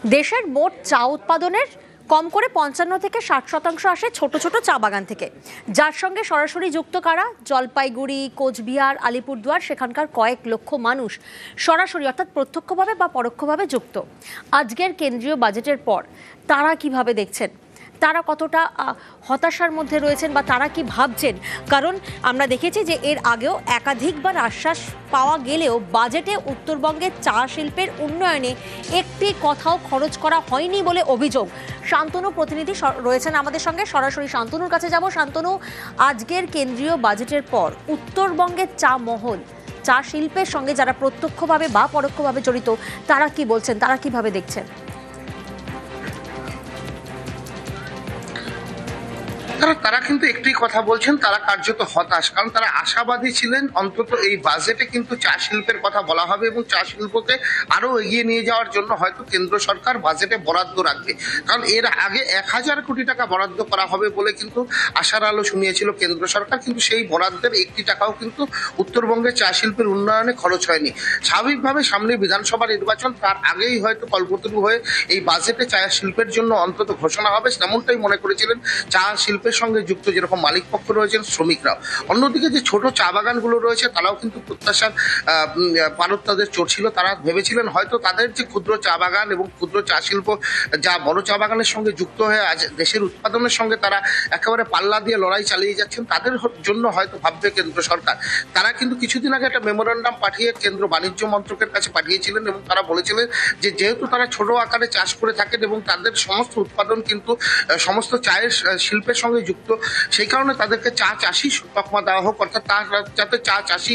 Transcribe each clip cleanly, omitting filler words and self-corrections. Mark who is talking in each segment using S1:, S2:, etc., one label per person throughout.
S1: দেশের মোট চা উৎপাদনের কম করে 55 থেকে 60% আসে ছোট ছোট চা বাগান থেকে, যার সঙ্গে সরাসরি যুক্ত কারা? জলপাইগুড়ি, কোচবিহার, আলিপুরদুয়ার, সেখানকার কয়েক লক্ষ মানুষ সরাসরি অর্থাৎ প্রত্যক্ষভাবে বা পরোক্ষভাবে যুক্ত। আজকের কেন্দ্রীয় বাজেটের পর তারা কিভাবে দেখছেন, তারা কতটা হতাশার মধ্যে রয়েছেন বা তারা কি ভাবছেন? কারণ আমরা দেখেছি যে এর আগেও একাধিকবার আশ্বাস পাওয়া গেলেও বাজেটে উত্তরবঙ্গের চা শিল্পের উন্নয়নে একটি কথাও খরচ করা হয়নি বলে অভিযোগ। শান্তনু প্রতিনিধি রয়েছেন আমাদের সঙ্গে, সরাসরি শান্তনুর কাছে যাব। শান্তনু, আজকের কেন্দ্রীয় বাজেটের পর উত্তরবঙ্গের চা মহল, চা শিল্পের সঙ্গে যারা প্রত্যক্ষভাবে বা পরোক্ষভাবে জড়িত, তারা কি বলছেন, তারা কিভাবে দেখছেন?
S2: তারা কিন্তু একটি কথা বলছেন, তারা কার্যত হতাশ। কারণ তারা আশাবাদী ছিলেন অন্তত এই বাজেটে কিন্তু চা শিল্পের কথা বলা হবে এবং চা শিল্পকে আরো এগিয়ে নিয়ে যাওয়ার জন্য হয়তো কেন্দ্র সরকার বাজেটে বরাদ্দ রাখবে। কারণ এর আগে 1000 কোটি টাকা বরাদ্দ করা হবে বলে কিন্তু আশার আলো শুনিয়েছিল কেন্দ্র সরকার, কিন্তু সেই বরাদ্দের একটি টাকাও কিন্তু উত্তরবঙ্গের চা শিল্পের উন্নয়নে খরচ হয়নি। স্বাভাবিকভাবে সামনে বিধানসভা নির্বাচন, তার আগেই হয়তো কল্পতরু হয়ে এই বাজেটে চা শিল্পের জন্য অন্তত ঘোষণা হবে, তেমনটাই মনে করেছিলেন চা শিল্পের সঙ্গে যুক্ত যেরকম মালিক পক্ষ রয়েছেন, শ্রমিকরাও। অন্যদিকে যে ছোট চা বাগানগুলো রয়েছে তারাও কিন্তু প্রত্যাশার পারদ তাদের চড়ছিল। তারা ভেবেছিলেন হয়তো তাদের যে ক্ষুদ্র চা বাগান এবং ক্ষুদ্র চা শিল্প যা বড় চা বাগানের সঙ্গে যুক্ত হয়ে আজ দেশের উৎপাদনের সঙ্গে তারা একেবারে পাল্লা দিয়ে লড়াই চালিয়ে যাচ্ছেন, তাদের জন্য হয়তো ভাববে কেন্দ্র সরকার। তারা কিন্তু কিছুদিন আগে একটা মেমোরেন্ডাম পাঠিয়ে কেন্দ্র বাণিজ্য মন্ত্রকের কাছে পাঠিয়েছিলেন এবং তারা বলেছিলেন যে যেহেতু তারা ছোট আকারে চাষ করে থাকেন এবং তাদের সমস্ত উৎপাদন কিন্তু সমস্ত চায়ের শিল্পের সঙ্গে যুক্ত, সেই কারণে তাদেরকে চা চাষি তকমা দেওয়া হোক, অর্থাৎ তারা যাতে চা চাষি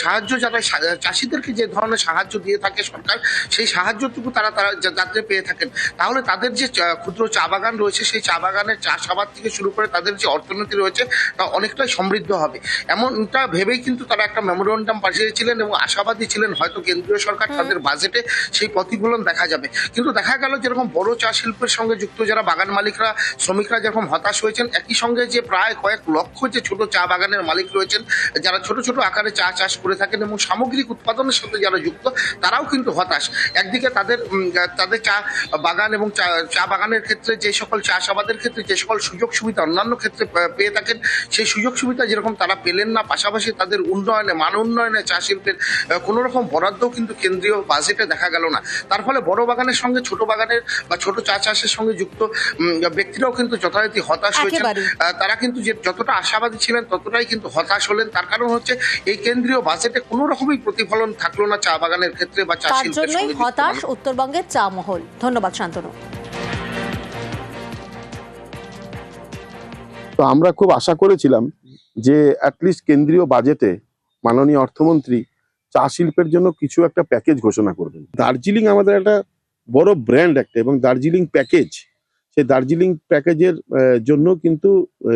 S2: সাহায্য, যারা চাষিদেরকে যে ধরনের সাহায্য দিয়ে থাকে সরকার, সেই সাহায্যটুকু তারা যাতে পেয়ে থাকেন, তাহলে তাদের যে ক্ষুদ্র চা বাগান রয়েছে সেই চা বাগানের চাষাবাদ থেকে শুরু করে তাদের যে অর্থনীতি রয়েছে তা অনেকটাই সমৃদ্ধ হবে। এমনটা ভেবেই কিন্তু তারা একটা মেমোরেন্ডাম পাঠিয়েছিলেন এবং আশাবাদী ছিলেন হয়তো কেন্দ্রীয় সরকার তাদের বাজেটে সেই প্রতিফলন দেখা যাবে। কিন্তু দেখা গেল যেরকম বড় চা শিল্পের সঙ্গে যুক্ত যারা বাগান মালিকরা, শ্রমিকরা যেরকম হতাশ হয়েছেন, একই সঙ্গে যে প্রায় কয়েক লক্ষ যে ছোট চা বাগানের মালিক রয়েছেন, যারা ছোট ছোট আকারে চা চাষ করে থাকেন এবং সামগ্রিক উৎপাদনের সাথে যারা যুক্ত, তারাও কিন্তু হতাশ। একদিকে তাদের চা বাগান এবং চা বাগানের ক্ষেত্রে যে সকল চাষাবাদের ক্ষেত্রে যে সকল সুযোগ সুবিধা অন্যান্য ক্ষেত্রে পেয়ে থাকেন, সেই সুযোগ সুবিধা যেরকম তারা পেলেন না, পাশাপাশি তাদের উন্নয়নে, মান উন্নয়নে চা শিল্পের কোনো রকম বরাদ্দও কিন্তু কেন্দ্রীয় বাজেটে দেখা গেল না। তার ফলে বড় বাগানের সঙ্গে ছোট বাগানের বা ছোট চা চাষের সঙ্গে যুক্ত ব্যক্তিরাও কিন্তু যথারীতি হতাশ হয়েছেন। তারা কিন্তু যে যতটা আশাবাদী ছিলেন ততটাই কিন্তু হতাশ হলেন। তার কারণ হচ্ছে এই কেন্দ্রীয় বাজেটে কোনো রকমই প্রতিফলন থাকলো না চা বাগানের ক্ষেত্রে বা চা শিল্পের সঙ্গে যুক্ত
S1: হতাশ উত্তরবঙ্গের চা মহল। ধন্যবাদ শান্তনু।
S3: তো আমরা খুব আশা করেছিলাম যে অ্যাটলিস্ট কেন্দ্রীয় বাজেটে মাননীয় অর্থমন্ত্রী চা শিল্পের জন্য কিছু একটা প্যাকেজ ঘোষণা করবেন। দার্জিলিং আমাদের একটা বড় ব্র্যান্ড একটা, এবং দার্জিলিং প্যাকেজ, সেই দার্জিলিং প্যাকেজের জন্য কিন্তু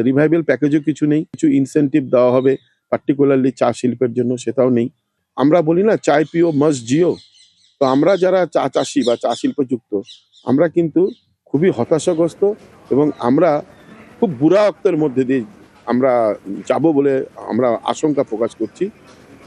S3: রিভাইভাল প্যাকেজও কিছু নেই। কিছু ইনসেন্টিভ দেওয়া হবে পার্টিকুলারলি চা শিল্পের জন্য, সেটাও নেই। আমরা বলি না চায় পিও মাস্ট জিও, তো আমরা যারা চা চাষি বা চা শিল্প যুক্ত, আমরা কিন্তু খুবই হতাশাগ্রস্ত এবং আমরা খুব বুড়া অক্তের মধ্যে দিয়ে আমরা যাবো বলে আমরা আশঙ্কা প্রকাশ করছি।